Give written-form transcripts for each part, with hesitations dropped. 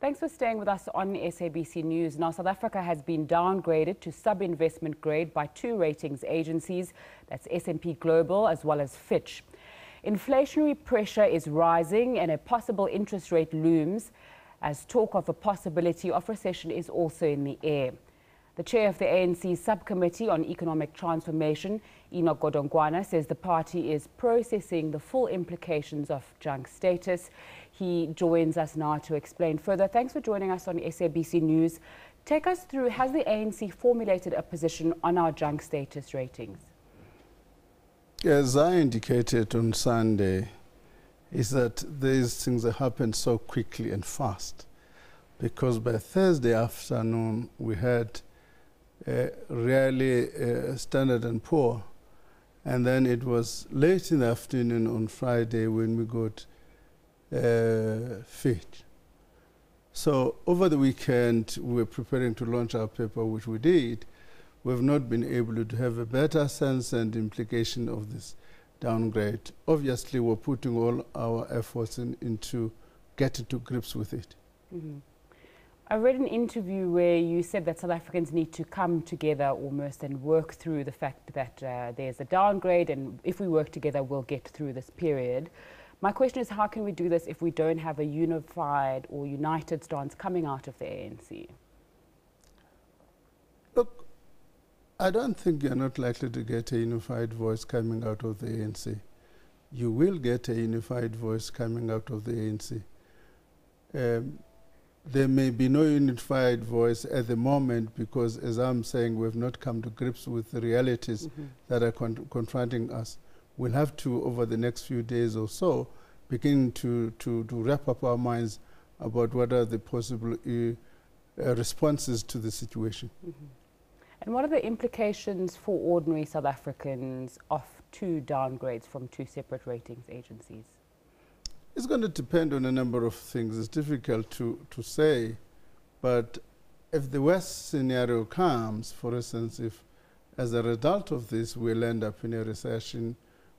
Thanks for staying with us on SABC News. Now, South Africa has been downgraded to sub-investment grade by two ratings agencies. That's S&P Global as well as Fitch. Inflationary pressure is rising and a possible interest rate looms as talk of a possibility of recession is also in the air. The chair of the ANC subcommittee on economic transformation, Enoch Godongwana, says the party is processing the full implications of junk status. He joins us now to explain further. Thanks for joining us on SABC News. Take us through, has the ANC formulated a position on our junk status ratings? As I indicated on Sunday, is that these things have happened so quickly and fast, because by Thursday afternoon we had really Standard & Poor, and then it was late in the afternoon on Friday when we got Fitch. So over the weekend we were preparing to launch our paper, which we did. We've not been able to have a better sense and implication of this downgrade. Obviously we're putting all our efforts into getting to grips with it. Mm-hmm. I read an interview where you said that South Africans need to come together almost and work through the fact that there's a downgrade, and if we work together we'll get through this period. My question is, how can we do this if we don't have a unified or united stance coming out of the ANC? Look, I don't think you're not likely to get a unified voice coming out of the ANC. You will get a unified voice coming out of the ANC. There may be no unified voice at the moment because, as I'm saying, we've not come to grips with the realities that are confronting us. We'll have to, over the next few days or so, begin to wrap up our minds about what are the possible responses to the situation. And what are the implications for ordinary South Africans of two downgrades from two separate ratings agencies? It's going to depend on a number of things. It's difficult to say, but if the worst scenario comes, for instance, if as a result of this we'll end up in a recession,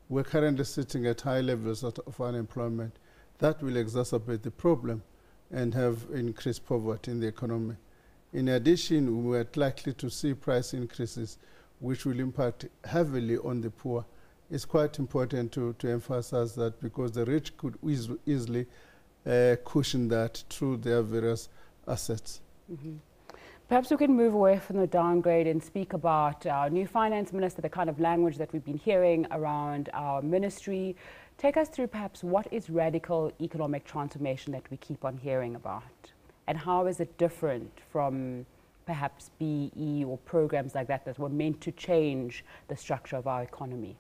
we're currently sitting at high levels of unemployment, that will exacerbate the problem and have increased poverty in the economy. In addition, we're likely to see price increases which will impact heavily on the poor. It's quite important to emphasize that, because the rich could easily cushion that through their various assets. Perhaps we can move away from the downgrade and speak about our new finance minister, the kind of language that we've been hearing around our ministry. Take us through perhaps what is radical economic transformation that we keep on hearing about, and how is it different from perhaps BE or programs like that that were meant to change the structure of our economy?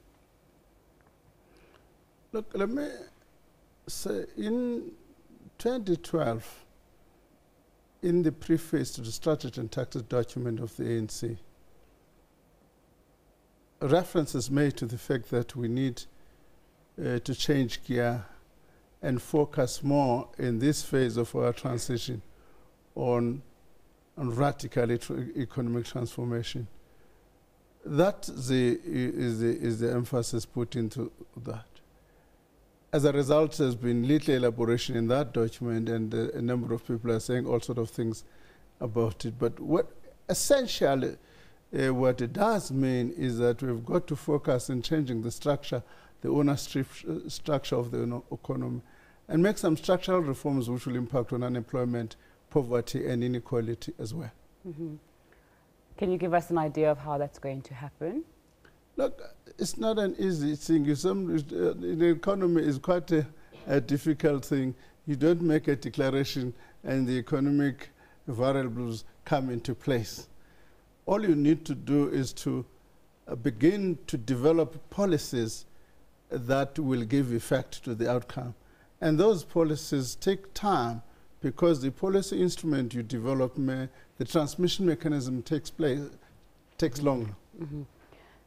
Look, let me say, in 2012, in the preface to the Strategy and Tactics document of the ANC, reference is made to the fact that we need to change gear and focus more in this phase of our transition on radical economic transformation. That is the emphasis put into that. As a result, there's been little elaboration in that document, and a number of people are saying all sorts of things about it. But what essentially what it does mean is that we've got to focus on changing the structure, the ownership structure of the economy, and make some structural reforms which will impact on unemployment, poverty, and inequality as well. Can you give us an idea of how that's going to happen? Look, it's not an easy thing. The economy is quite a difficult thing. You don't make a declaration and the economic variables come into place. All you need to do is to begin to develop policies that will give effect to the outcome. And those policies take time, because the policy instrument you develop, the transmission mechanism takes longer.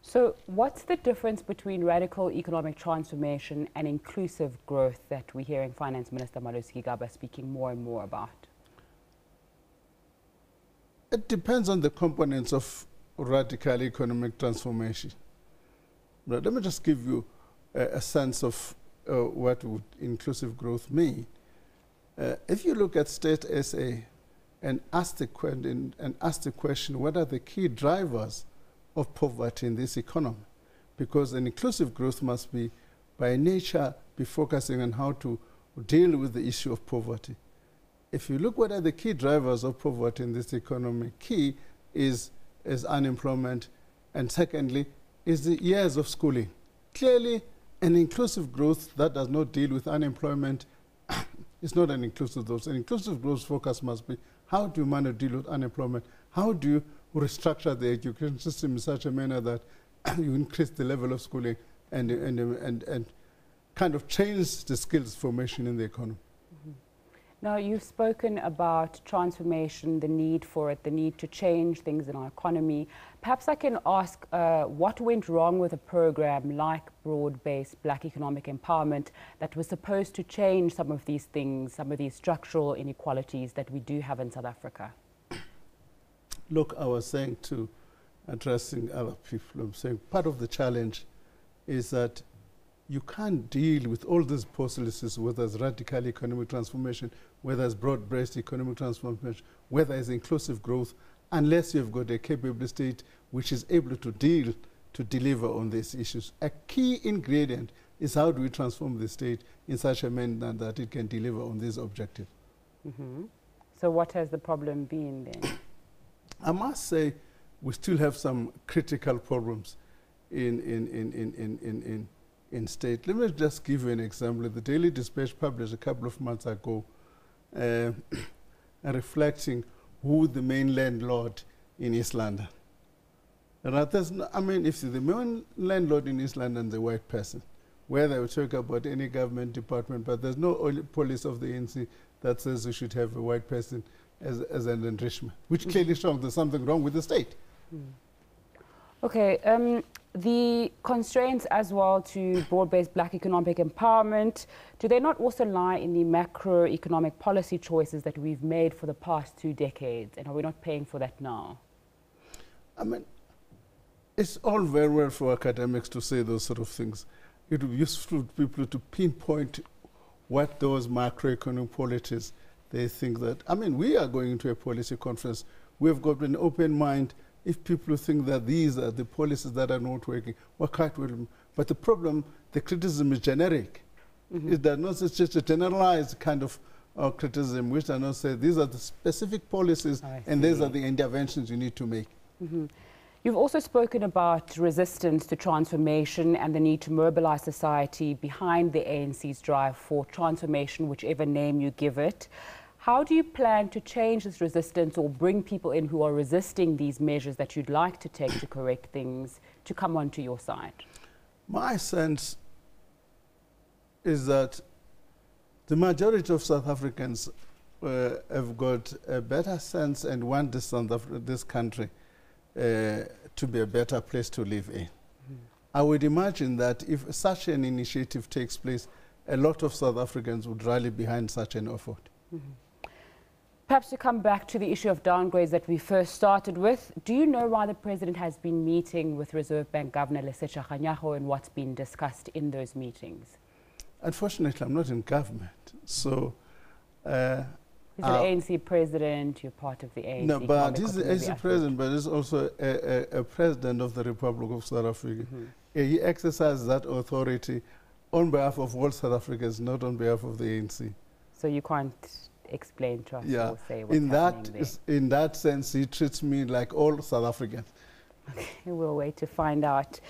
So what's the difference between radical economic transformation and inclusive growth that we're hearing Finance Minister Malusi Gigaba speaking more and more about? It depends on the components of radical economic transformation. But let me just give you a sense of what would inclusive growth mean. If you look at State SA and ask the question, what are the key drivers of poverty in this economy? Because an inclusive growth must be, by nature, be focusing on how to deal with the issue of poverty. If you look what are the key drivers of poverty in this economy, key is unemployment, and secondly, is the years of schooling. Clearly, an inclusive growth that does not deal with unemployment is not an inclusive growth. An inclusive growth focus must be, how do you manage to deal with unemployment? How do you restructure the education system in such a manner that you increase the level of schooling and kind of change the skills formation in the economy? Now, you've spoken about transformation, the need for it, the need to change things in our economy. Perhaps I can ask what went wrong with a program like Broad-Based Black Economic Empowerment that was supposed to change some of these things, some of these structural inequalities that we do have in South Africa? Look, I was saying too, addressing other people, I'm saying part of the challenge is that you can't deal with all these policies, whether it's radical economic transformation, whether it's broad-based economic transformation, whether it's inclusive growth, unless you've got a capable state which is able to deliver on these issues. A key ingredient is how do we transform the state in such a manner that it can deliver on this objective. So what has the problem been then? I must say we still have some critical problems in state. Let me just give you an example. The Daily Dispatch published a couple of months ago reflecting who the main landlord in East London. I mean, if the main landlord in East London is a white person, whether we talk about any government department, but there's no policy of the ANC that says we should have a white person as an enrichment, which clearly shows there's something wrong with the state. Okay, the constraints as well to broad-based black economic empowerment, do they not also lie in the macroeconomic policy choices that we've made for the past 2 decades? And are we not paying for that now? I mean, it's all very well for academics to say those sort of things. It would be useful to people to pinpoint what those macroeconomic policies they think that. I mean, we are going into a policy conference. We've got an open mind. If people think that these are the policies that are not working, well, quite well. But the problem, the criticism is generic. It does not, it's just a generalized kind of criticism, which does not say these are the specific policies and these are the interventions you need to make. You've also spoken about resistance to transformation and the need to mobilize society behind the ANC's drive for transformation, whichever name you give it. How do you plan to change this resistance or bring people in who are resisting these measures that you'd like to take to correct things to come onto your side? My sense is that the majority of South Africans have got a better sense and want this country to be a better place to live in. I would imagine that if such an initiative takes place, a lot of South Africans would rally behind such an effort. Perhaps to come back to the issue of downgrades that we first started with, do you know why the President has been meeting with Reserve Bank Governor Lesetja Kganyago and what's been discussed in those meetings? Unfortunately, I'm not in government, so... He's the ANC president, you're part of the ANC. No, but he's the ANC president, but he's also a president of the Republic of South Africa. He exercises that authority on behalf of all South Africans, not on behalf of the ANC. So you can't explain to us or say what's happening there? In that sense, he treats me like all South Africans. Okay, we'll wait to find out.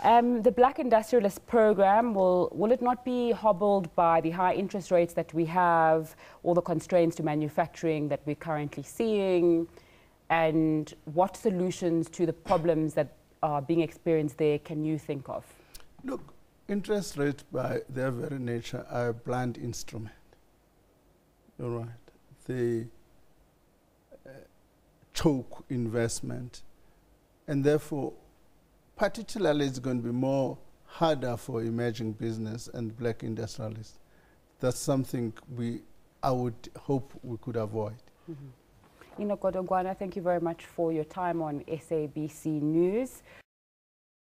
The Black Industrialist program, will it not be hobbled by the high interest rates that we have, or the constraints to manufacturing that we're currently seeing? And what solutions to the problems that are being experienced there can you think of? Look, interest rates by their very nature are a blunt instrument. All right. They choke investment, and therefore particularly it's going to be more harder for emerging business and black industrialists. That's something I would hope we could avoid. Enoch Godongwana, thank you very much for your time on SABC News.